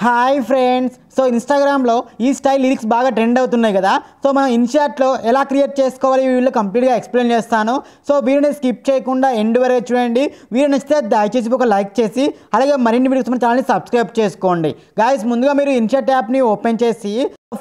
Hi friends, so ఇన్స్టాగ్రామ్లో ఈ style lyrics బాగా ట్రెండ్ అవుతున్నాయి కదా. సో మనం ఇన్షాట్లో ఎలా క్రియేట్ చేసుకోవాలి ఈ వీడియోలో కంప్లీట్గా ఎక్స్ప్లెయిన్ చేస్తాను. సో వీడియోని స్కిప్ చేయకుండా ఎండ్ వరకు చూడండి. వీడియో నచ్చితే దయచేసి ఒక లైక్ చేసి అలాగే మరిన్ని వీడియోస్ మన ఛానల్ని సబ్స్క్రైబ్ చేసుకోండి. గాయస్, ముందుగా మీరు ఇన్షాట్ యాప్ని ఓపెన్ చేసి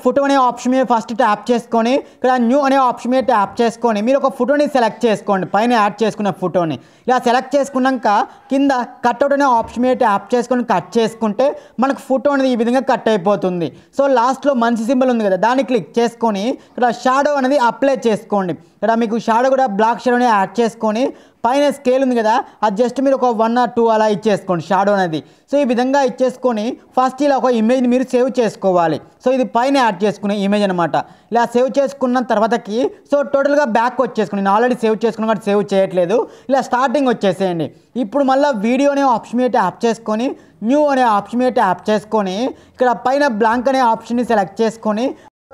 ఫోటో అనే ఆప్షన్ మీద ఫస్ట్ ట్యాప్ చేసుకొని ఇక్కడ న్యూ అనే ఆప్షన్ మీద ట్యాప్ చేసుకొని మీరు ఒక ఫోటోని సెలెక్ట్ చేసుకోండి. పైన యాడ్ చేసుకున్న ఫోటోని ఇలా సెలెక్ట్ చేసుకున్నాక కింద కట్అవుట్ అనే ఆప్షన్ మీద ట్యాప్ చేసుకొని కట్ చేసుకుంటే మనకు ఫోటో అనేది ఈ విధంగా కట్ అయిపోతుంది. సో లాస్ట్లో మనిషి సింబల్ ఉంది కదా, దాన్ని క్లిక్ చేసుకొని ఇక్కడ షాడో అనేది అప్లై చేసుకోండి. ఇక్కడ మీకు షాడో కూడా బ్లాక్ షాడోని యాడ్ చేసుకొని పైన స్కేల్ ఉంది కదా, అది జస్ట్ మీరు ఒక 1 or 2 అలా ఇచ్చేసుకోండి షాడో అనేది. సో ఈ విధంగా ఇచ్చేసుకొని ఫస్ట్ ఇలా ఒక ఇమేజ్ని మీరు సేవ్ చేసుకోవాలి. సో ఇది పైన యాడ్ చేసుకునే ఇమేజ్ అనమాట. ఇలా సేవ్ చేసుకున్న తర్వాతకి సో టోటల్గా బ్యాక్ వచ్చేసుకుని నేను ఆల్రెడీ సేవ్ చేసుకున్నాను కాబట్టి సేవ్ చేయట్లేదు. ఇలా స్టార్టింగ్ వచ్చేసేయండి. ఇప్పుడు మళ్ళీ వీడియో అనే ఆప్షన్ మీద ట్యాప్ చేసుకొని న్యూ అనే ఆప్షన్ మీద ట్యాప్ చేసుకొని ఇక్కడ పైన బ్లాంక్ అనే ఆప్షన్ని సెలెక్ట్ చేసుకొని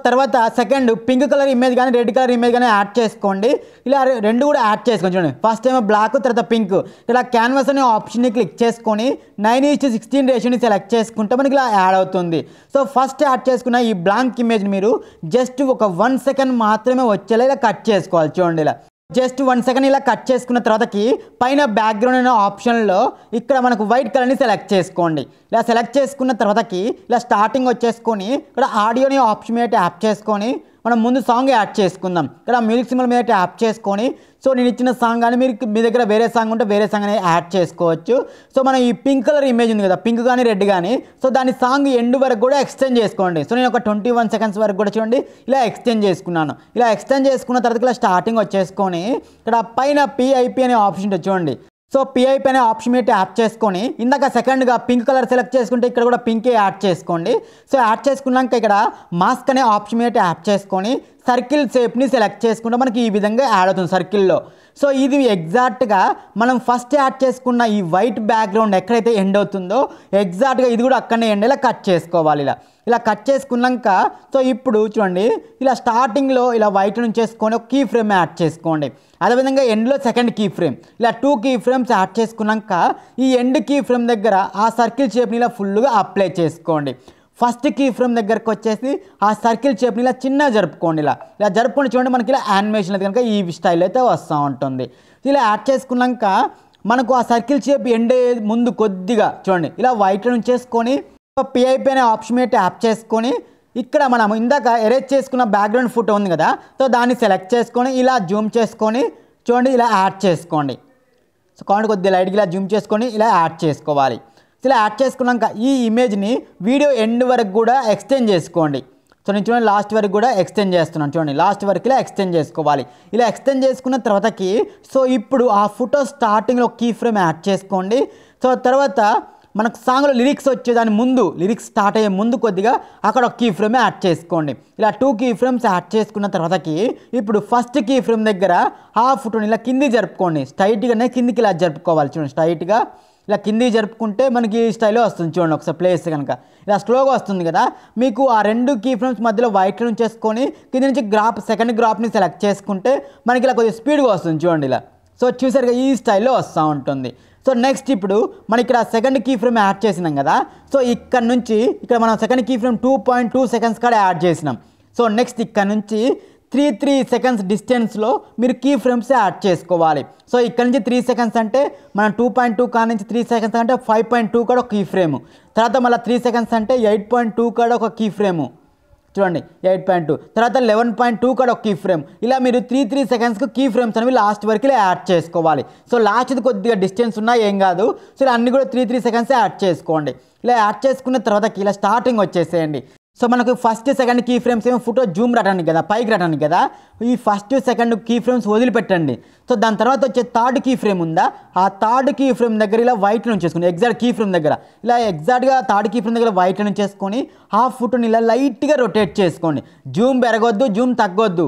తర్వాత సెకండ్ పింక్ కలర్ ఇమేజ్ కానీ రెడ్ కలర్ ఇమేజ్ కానీ యాడ్ చేసుకోండి. ఇలా రెండు కూడా యాడ్ చేసుకోండి. చూడండి, ఫస్ట్ ఏమో బ్లాక్, తర్వాత పింక్. ఇలా క్యాన్వాస్ అనే ఆప్షన్ని క్లిక్ చేసుకొని 9:16 రేషియోని సెలెక్ట్ చేసుకుంటే మనకి ఇలా యాడ్ అవుతుంది. సో ఫస్ట్ యాడ్ చేసుకున్న ఈ బ్లాంక్ ఇమేజ్ని మీరు జస్ట్ ఒక 1 సెకండ్ మాత్రమే వచ్చేలా ఇలా కట్ చేసుకోవాలి. చూడండి, ఇలా జస్ట్ 1 సెకండ్ ఇలా కట్ చేసుకున్న తర్వాతకి పైన బ్యాక్గ్రౌండ్ అనే ఆప్షన్లో ఇక్కడ మనకు వైట్ కలర్ని సెలెక్ట్ చేసుకోండి. ఇలా సెలెక్ట్ చేసుకున్న తర్వాతకి ఇలా స్టార్టింగ్ వచ్చేసుకొని ఇక్కడ ఆడియోని ఆప్షన్ మీద ట్యాప్ చేసుకొని మనం ముందు సాంగ్ యాడ్ చేసుకుందాం. ఇక్కడ మ్యూజిక్ సింబల్ మీద ట్యాప్ చేసుకొని సో నేను ఇచ్చిన సాంగ్ కానీ మీ దగ్గర వేరే సాంగ్ ఉంటే వేరే సాంగ్ అనేది యాడ్ చేసుకోవచ్చు. సో మనం ఈ పింక్ కలర్ ఇమేజ్ ఉంది కదా, పింక్ కానీ రెడ్ కానీ, సో దాని సాంగ్ ఎండ్ వరకు కూడా ఎక్స్టెండ్ చేసుకోండి. సో నేను ఒక 21 సెకండ్స్ వరకు కూడా చూడండి ఇలా ఎక్స్టెండ్ చేసుకున్నాను. ఇలా ఎక్స్టెండ్ చేసుకున్న తర్వాత ఇలా స్టార్టింగ్ వచ్చేసుకొని ఇక్కడ పైన పిఐపి అనే ఆప్షన్ ఉంటుంది చూడండి. సో పిఐపి అనే ఆప్షన్ మీద ట్యాప్ చేసుకొని ఇందాక సెకండ్గా పింక్ కలర్ సెలెక్ట్ చేసుకుంటే ఇక్కడ కూడా పింకే యాడ్ చేసుకోండి. సో యాడ్ చేసుకున్నాక ఇక్కడ మాస్క్ అనే ఆప్షన్ మీద ట్యాప్ చేసుకొని సర్కిల్ షేప్ని సెలెక్ట్ చేసుకుంటే మనకి ఈ విధంగా యాడ్ అవుతుంది సర్కిల్లో. సో ఇది ఎగ్జాక్ట్గా మనం ఫస్ట్ యాడ్ చేసుకున్న ఈ వైట్ బ్యాక్గ్రౌండ్ ఎక్కడైతే ఎండ్ అవుతుందో ఎగ్జాక్ట్గా ఇది కూడా అక్కడనే ఎండ్ ఇలా కట్ చేసుకోవాలి. ఇలా కట్ చేసుకున్నాక సో ఇప్పుడు చూడండి ఇలా స్టార్టింగ్లో ఇలా వైట్ నుంచి చేసుకొని ఒక కీ ఫ్రేమ్ యాడ్ చేసుకోండి. అదేవిధంగా ఎండ్లో సెకండ్ కీ ఫ్రేమ్, ఇలా 2 కీ ఫ్రేమ్స్ యాడ్ చేసుకున్నాక ఈ ఎండ్ కీ ఫ్రేమ్ దగ్గర ఆ సర్కిల్ షేప్ని ఇలా ఫుల్గా అప్లై చేసుకోండి. ఫస్ట్ కీ ఫ్రేమ్ దగ్గరకు వచ్చేసి ఆ సర్కిల్ షేప్ని ఇలా చిన్నగా జరుపుకోండి. ఇలా జరుపుకొని చూడండి మనకి ఇలా యానిమేషన్ అయితే కనుక ఈ స్టైల్ అయితే వస్తూ ఉంటుంది. ఇలా యాడ్ చేసుకున్నాక మనకు ఆ సర్కిల్ షేప్ ఎండ్ ముందు కొద్దిగా చూడండి ఇలా వైట్ నుంచి చేసుకొని పిఐపి అనే ఆప్షన్ మీద ట్యాప్ చేసుకొని ఇక్కడ మనం ఇందాక ఎరేజ్ చేసుకున్న బ్యాక్గ్రౌండ్ ఫోటో ఉంది కదా, సో దాన్ని సెలెక్ట్ చేసుకొని ఇలా జూమ్ చేసుకొని చూడండి ఇలా యాడ్ చేసుకోండి. సో కాండి కొద్దిగా లైట్గా ఇలా జూమ్ చేసుకొని ఇలా యాడ్ చేసుకోవాలి. ఇలా యాడ్ చేసుకున్నాక ఈ ఇమేజ్ని వీడియో ఎండ్ వరకు కూడా ఎక్స్టెండ్ చేసుకోండి. సో నేను చూడండి లాస్ట్ వరకు కూడా ఎక్స్టెండ్ చేస్తున్నాను. చూడండి లాస్ట్ వరకు ఇలా ఎక్స్టెండ్ చేసుకోవాలి. ఇలా ఎక్స్టెండ్ చేసుకున్న తర్వాతకి సో ఇప్పుడు ఆ ఫోటో స్టార్టింగ్లో కీ ఫ్రేమ్ యాడ్ చేసుకోండి. సో తర్వాత మనకు సాంగ్లో లిరిక్స్ వచ్చేదాని ముందు లిరిక్స్ స్టార్ట్ అయ్యే ముందు కొద్దిగా అక్కడ ఒక కీ ఫ్రేమ్ యాడ్ చేసుకోండి. ఇలా 2 కీ ఫ్రేమ్స్ యాడ్ చేసుకున్న తర్వాతకి ఇప్పుడు ఫస్ట్ కీ ఫ్రేమ్ దగ్గర ఆ ఫోటోని ఇలా కింది జరుపుకోండి. స్ట్రైట్గానే కిందికి ఇలా జరుపుకోవాలి. చూడండి స్ట్రైట్గా ఇలా కింది జరుపుకుంటే మనకి ఈ స్టైల్లో వస్తుంది. చూడండి ఒకసారి ప్లేస్ కనుక ఇలా స్లోగా వస్తుంది కదా, మీకు ఆ 2 కీ ఫ్రేమ్స్ మధ్యలో వైట్ నుంచి చేసుకొని కింద నుంచి సెకండ్ గ్రాఫ్ని సెలెక్ట్ చేసుకుంటే మనకి ఇలా కొద్దిగా స్పీడ్గా వస్తుంది. చూడండి ఇలా. సో చూసారుగా ఈ స్టైల్లో వస్తూ ఉంటుంది. సో నెక్స్ట్ ఇప్పుడు మనం ఇక్కడ సెకండ్ కీ ఫ్రేమ్ యాడ్ చేసినాం కదా, సో ఇక్కడ నుంచి ఇక్కడ మనం సెకండ్ కీ ఫ్రేమ్ 2.2 సెకండ్స్ కూడా యాడ్ చేసినాం. సో నెక్స్ట్ ఇక్కడ నుంచి 3 సెకండ్స్ డిస్టెన్స్లో మీరు కీ ఫ్రేమ్స్ యాడ్ చేసుకోవాలి. సో ఇక్కడ నుంచి 3 సెకండ్స్ అంటే మనం 2.2 కాడ నుంచి 3 సెకండ్స్ అంటే 5.2 కూడా ఒక కీ ఫ్రేము, తర్వాత మళ్ళీ 3 సెకండ్స్ అంటే 8.2 కూడా ఒక కీ ఫ్రేము. చూడండి 8.2 తర్వాత 11.2 కూడా ఒక కీ ఫ్రేమ్. ఇలా మీరు 3 సెకండ్స్కి కీ ఫ్రేమ్స్ అనేవి లాస్ట్ వరకు ఇలా యాడ్ చేసుకోవాలి. సో లాస్ట్ది కొద్దిగా డిస్టెన్స్ ఉన్నా ఏం కాదు. సో ఇలా అన్ని కూడా 3 సెకండ్స్ యాడ్ చేసుకోండి. ఇలా యాడ్ చేసుకున్న తర్వాత ఇలా స్టార్టింగ్ వచ్చేసేయండి. సో మనకు ఫస్ట్ సెకండ్ కీ ఫ్రేమ్స్ ఏమో ఫోటో జూమ్ రావడానికి కదా, పైకి రావడానికి కదా, ఈ ఫస్ట్ సెకండ్ కీ ఫ్రేమ్స్ వదిలిపెట్టండి. సో దాని తర్వాత వచ్చే థర్డ్ కీ ఫ్రేమ్ ఉందా, ఆ థర్డ్ కీ ఫ్రేమ్ దగ్గర ఇలా వైట్ నుంచి చేసుకుని ఎగ్జాక్ట్ కీ ఫ్రేమ్ దగ్గర ఇలా ఎగ్జాక్ట్గా థర్డ్ కీ ఫ్రేమ్ దగ్గర వైట్ నుంచి చేసుకొని ఆ ఫోటోని ఇలా లైట్గా రొటేట్ చేసుకోండి. జూమ్ పెరగొద్దు, జూమ్ తగ్గొద్దు,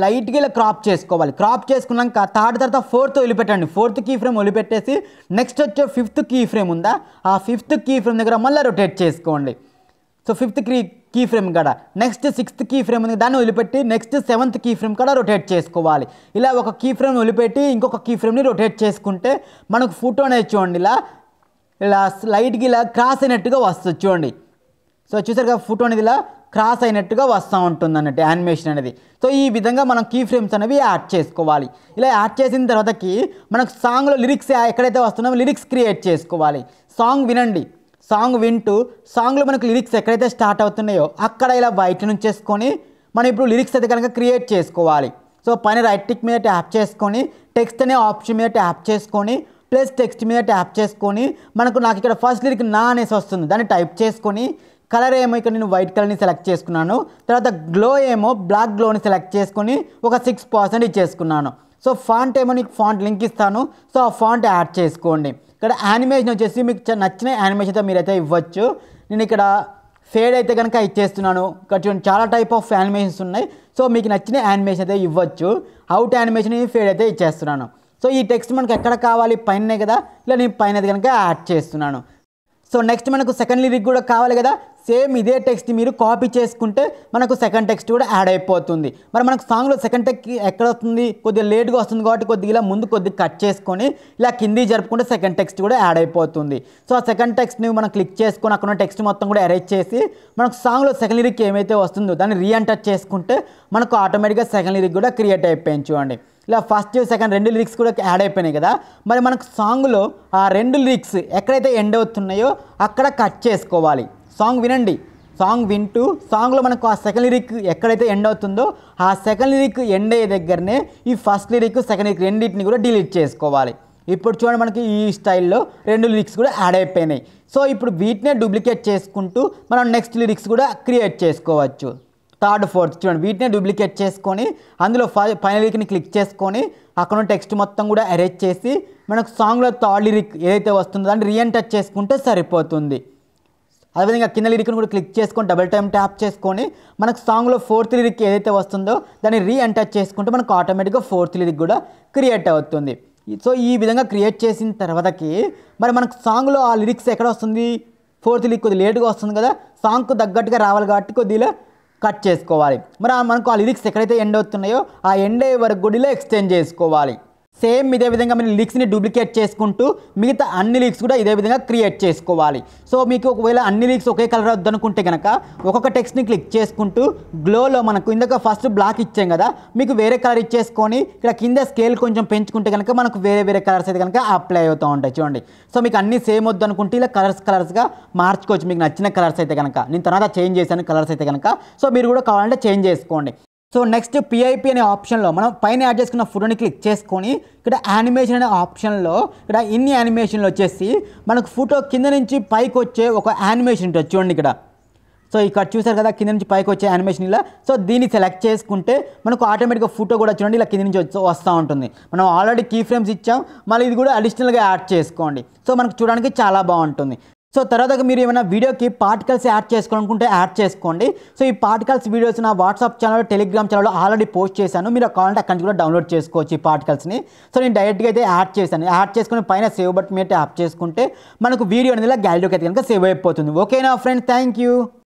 లైట్గా ఇలా క్రాప్ చేసుకోవాలి. క్రాప్ చేసుకున్నాక తర్వాత 4th వదిలిపెట్టండి. 4th కీ ఫ్రేమ్ వదిలిపెట్టేసి నెక్స్ట్ వచ్చే 5th కీ ఫ్రేమ్ ఉందా, ఆ 5th కీ ఫ్రేమ్ దగ్గర మళ్ళీ రొటేట్ చేసుకోండి. సో 5th కీ ఫ్రేమ్ కాడ నెక్స్ట్ 6th కీ ఫ్రేమ్ ఉంది, దాన్ని వదిలిపెట్టి నెక్స్ట్ 7th కీ ఫ్రేమ్ కూడా రొటేట్ చేసుకోవాలి. ఇలా ఒక కీ ఫ్రేమ్ వదిలిపెట్టి ఇంకొక కీ ఫ్రేమ్ని రొటేట్ చేసుకుంటే మనకు ఫోటో అనేది చూడండి ఇలా లైట్గా ఇలా క్రాస్ అయినట్టుగా వస్తుంది. చూడండి సో చూసారు కదా ఫోటో అనేది ఇలా క్రాస్ అయినట్టుగా వస్తూ ఉంటుంది అన్నట్టు యానిమేషన్ అనేది. సో ఈ విధంగా మనం కీ ఫ్రేమ్స్ అనేవి యాడ్ చేసుకోవాలి. ఇలా యాడ్ చేసిన తర్వాతకి మనకు సాంగ్లో లిరిక్స్ ఎక్కడైతే వస్తున్నామో లిరిక్స్ క్రియేట్ చేసుకోవాలి. సాంగ్ వినండి, సాంగ్ వింటూ సాంగ్లో మనకు లిరిక్స్ ఎక్కడైతే స్టార్ట్ అవుతున్నాయో అక్కడ ఇలా బయట నుంచి చేసుకొని మనం ఇప్పుడు లిరిక్స్ అయితే కనుక క్రియేట్ చేసుకోవాలి. సో పైన రైట్ టిక్ మీద ట్యాప్ చేసుకొని టెక్స్ట్ అనే ఆప్షన్ మీద ట్యాప్ చేసుకొని ప్లస్ టెక్స్ట్ మీద ట్యాప్ చేసుకొని నాకు ఇక్కడ ఫస్ట్ లిరిక్ నా అనేసి వస్తుంది, దాన్ని టైప్ చేసుకొని కలర్ ఏమో ఇక్కడ నేను వైట్ కలర్ని సెలెక్ట్ చేసుకున్నాను. తర్వాత గ్లో ఏమో బ్లాక్ గ్లోని సెలెక్ట్ చేసుకొని ఒక 6% ఇచ్చేసుకున్నాను. సో ఫాంట్ ఏమో నీకు ఫాంట్ లింక్ ఇస్తాను, సో ఆ ఫాంట్ యాడ్ చేసుకోండి. ఇక్కడ యానిమేషన్ వచ్చేసి మీకు నచ్చిన యానిమేషన్తో మీరైతే ఇవ్వచ్చు. నేను ఇక్కడ ఫేడ్ అయితే కనుక ఇచ్చేస్తున్నాను. ఇక్కడ చూడండి చాలా టైప్ ఆఫ్ యానిమేషన్స్ ఉన్నాయి. సో మీకు నచ్చిన యానిమేషన్ అయితే ఇవ్వచ్చు. అవుట్ యానిమేషన్ ఫేడ్ అయితే ఇచ్చేస్తున్నాను. సో ఈ టెక్స్ట్ మనకు ఎక్కడ కావాలి, పైనే కదా, ఇలా నేను పైన అయితే కనుక యాడ్ చేస్తున్నాను. సో నెక్స్ట్ మనకు సెకండ్ లిరిక్ కూడా కావాలి కదా, సేమ్ ఇదే టెక్స్ట్ మీరు కాపీ చేసుకుంటే మనకు సెకండ్ టెక్స్ట్ కూడా యాడ్ అయిపోతుంది. మరి మనకు సాంగ్లో సెకండ్ టెక్స్ట్ ఎక్కడ వస్తుంది, కొద్దిగా లేట్గా వస్తుంది కాబట్టి కొద్దిగా ఇలా ముందు కొద్దిగా కట్ చేసుకొని ఇలా కింది జరుపుకుంటే సెకండ్ టెక్స్ట్ కూడా యాడ్ అయిపోతుంది. సో ఆ సెకండ్ టెక్స్ట్ని మనం క్లిక్ చేసుకొని అక్కడ ఉన్న టెక్స్ట్ మొత్తం కూడా అరేంజ్ చేసి మనకు సాంగ్లో సెకండ్ లిరిక్ ఏమైతే వస్తుందో దాన్ని రీఎంటర్ చేసుకుంటే మనకు ఆటోమేటిక్గా సెకండ్ లిరిక్ కూడా క్రియేట్ అయిపోయింది. చూడండి ఇలా ఫస్ట్ సెకండ్ 2 లిరిక్స్ కూడా యాడ్ అయిపోయినాయి కదా. మరి మనకు సాంగ్లో ఆ 2 లిరిక్స్ ఎక్కడైతే ఎండ్ అవుతున్నాయో అక్కడ కట్ చేసుకోవాలి. సాంగ్ వినండి, సాంగ్ వింటూ సాంగ్లో మనకు ఆ సెకండ్ లిరిక్ ఎక్కడైతే ఎండ్ అవుతుందో ఆ సెకండ్ లిరిక్ ఎండ్ అయ్యే దగ్గరనే ఈ ఫస్ట్ లిరిక్ సెకండ్ లిరిక్ రెండింటిని కూడా డిలీట్ చేసుకోవాలి. ఇప్పుడు చూడండి మనకి ఈ స్టైల్లో 2 లిరిక్స్ కూడా యాడ్ అయిపోయినాయి. సో ఇప్పుడు వీటినే డూప్లికేట్ చేసుకుంటూ మనం నెక్స్ట్ లిరిక్స్ కూడా క్రియేట్ చేసుకోవచ్చు. థర్డ్ ఫోర్త్ చూడండి వీటినే డూప్లికేట్ చేసుకొని అందులో పైన లిరిక్ని క్లిక్ చేసుకొని అక్కడ టెక్స్ట్ మొత్తం కూడా అరేంజ్ చేసి మనకు సాంగ్లో థర్డ్ లిరిక్ ఏదైతే వస్తుందో దాన్ని రీఎంటర్ చేసుకుంటే సరిపోతుంది. అదేవిధంగా కింద లిరిక్ని కూడా క్లిక్ చేసుకొని డబుల్ టైం ట్యాప్ చేసుకొని మనకు సాంగ్లో ఫోర్త్ లిరిక్ ఏదైతే వస్తుందో దాన్ని రీఎంటర్ చేసుకుంటే మనకు ఆటోమేటిక్గా ఫోర్త్ లిరిక్ కూడా క్రియేట్ అవుతుంది. సో ఈ విధంగా క్రియేట్ చేసిన తర్వాతకి మరి మనకు సాంగ్లో ఆ లిరిక్స్ ఎక్కడ వస్తుంది, ఫోర్త్ లిరిక్ కొద్దిగా లేట్గా వస్తుంది కదా, సాంగ్కు తగ్గట్టుగా రావాలి కాబట్టి కొద్దిగా కట్ చేసుకోవాలి. మరి మనకు ఆ లిరిక్స్ ఎక్కడైతే ఎండ్ అవుతున్నాయో ఆ ఎండ్ అయ్యే వరకు కూడా ఇలా ఎక్స్టెండ్ చేసుకోవాలి. సేమ్ ఇదే విధంగా మీరు లిరిక్స్ని డూప్లికేట్ చేసుకుంటూ మిగతా అన్ని లిరిక్స్ కూడా ఇదే విధంగా క్రియేట్ చేసుకోవాలి. సో మీకు ఒకవేళ అన్ని లిరిక్స్ ఒకే కలర్ వద్దనుకుంటే కనుక ఒక్కొక్క టెక్స్ట్ని క్లిక్ చేసుకుంటూ గ్లోలో మనకు ఇందాక ఫస్ట్ బ్లాక్ ఇచ్చాం కదా, మీకు వేరే కలర్ ఇచ్చేసుకొని ఇక్కడ కింద స్కేల్ కొంచెం పెంచుకుంటే కనుక మనకు వేరే వేరే కలర్స్ అయితే కనుక అప్లై అవుతూ ఉంటాయి. చూడండి సో మీకు అన్ని సేమ్ వద్దు అనుకుంటే ఇలా కలర్స్గా మార్చుకోవచ్చు మీకు నచ్చిన కలర్స్ అయితే కనుక. నేను తర్వాత చేంజ్ చేశాను కలర్స్ అయితే కనుక, సో మీరు కూడా కావాలంటే చేంజ్ చేసుకోండి. సో నెక్స్ట్ PIP అనే ఆప్షన్లో మనం పైన యాడ్ చేసుకున్న ఫోటోని క్లిక్ చేసుకొని ఇక్కడ యానిమేషన్ అనే ఆప్షన్లో ఇక్కడ ఇన్ని యానిమేషన్లు వచ్చేసి మనకు ఫోటో కింద నుంచి పైకి వచ్చే ఒక యానిమేషన్ ఉంటుంది చూడండి ఇక్కడ. సో ఇక్కడ చూసారు కదా కింద నుంచి పైకి వచ్చే యానిమేషన్ ఇలా. సో దీన్ని సెలెక్ట్ చేసుకుంటే మనకు ఆటోమేటిక్గా ఫోటో కూడా చూడండి ఇలా కింద నుంచి వస్తూ ఉంటుంది. మనం ఆల్రెడీ కీ ఫ్రేమ్స్ ఇచ్చాం, మళ్ళీ ఇది కూడా అడిషనల్గా యాడ్ చేసుకోండి. సో మనకు చూడడానికి చాలా బాగుంటుంది. సో తర్వాత మీరు ఏమైనా వీడియోకి పార్టికల్స్ యాడ్ చేసుకోవాలనుకుంటే యాడ్ చేసుకోండి. సో ఈ పార్టికల్స్ వీడియోస్ నా వాట్సాప్ ఛానల్ టెలిగ్రామ్ ఛానల్లో ఆల్రెడీ పోస్ట్ చేశాను, మీరు కావాలంటే అక్కడి నుంచి కూడా డౌన్లోడ్ చేసుకోవచ్చు ఈ పార్టికల్స్ని. సో నేను డైరెక్ట్గా అయితే యాడ్ చేశాను. యాడ్ చేసుకుని పైన సేవ్ బటన్ మీద ట్యాప్ చేసుకుంటే మనకు వీడియో అనేది గ్యాలరీలోకి అయితే కనుక సేవ్ అయిపోతుంది. ఓకేనా ఫ్రెండ్స్, థ్యాంక్ యూ.